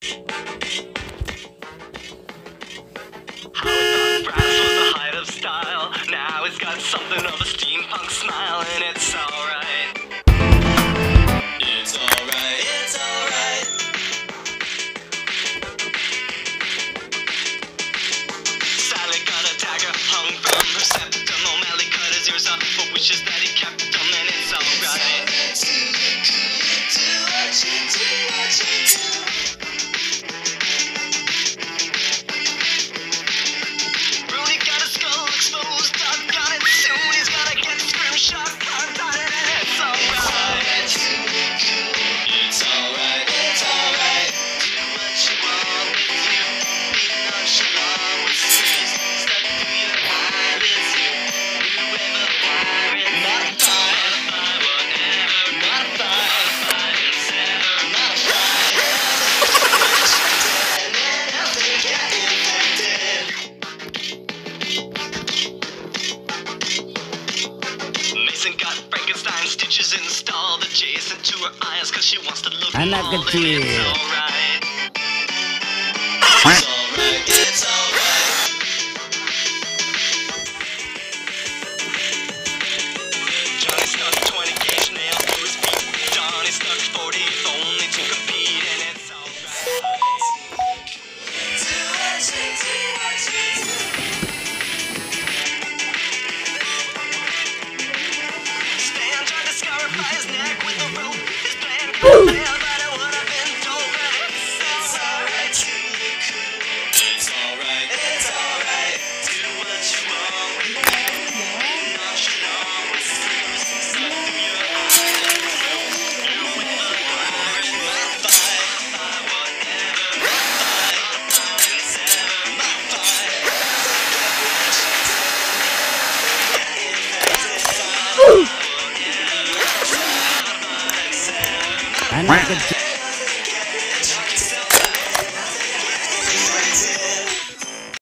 How brass was the height of style. Now it's got something of a steampunk smile, and it's alright. It's alright, it's alright. Sally got a dagger hung from her septum. O'Malley cut his ears off for wishes that he kept them, and it's alright. Rooney got his skull exposed, doggone it, soon he's gonna get scrimshot carved on it, and it's alright. It's alright, it's alright. Do what you want with you. Be nonchalant with screws stuck through your eyelids. Whoever pirate, modify, whatever, modify, and sever, modify. And then else they get infected. Mason got Frankenstein stitches installed adjacent to her eyes, cause she wants to look I'm not mauled, gonna and do it's it. alright. It's alright, it's alright. Johnny stuck 20 gauge nail through his feet. Donnie stuck 40 if only to compete, and it's alright. Stan tried to scarify his neck with a rope. His plan could fail, but it would have been dope, and it's alright to look cool. It's alright, it's alright. Do what you want with me. Nonchalant with screws stuck through your eyelids. You with a pirate, modify, whatever, modify, and sever, modify. I'm not gonna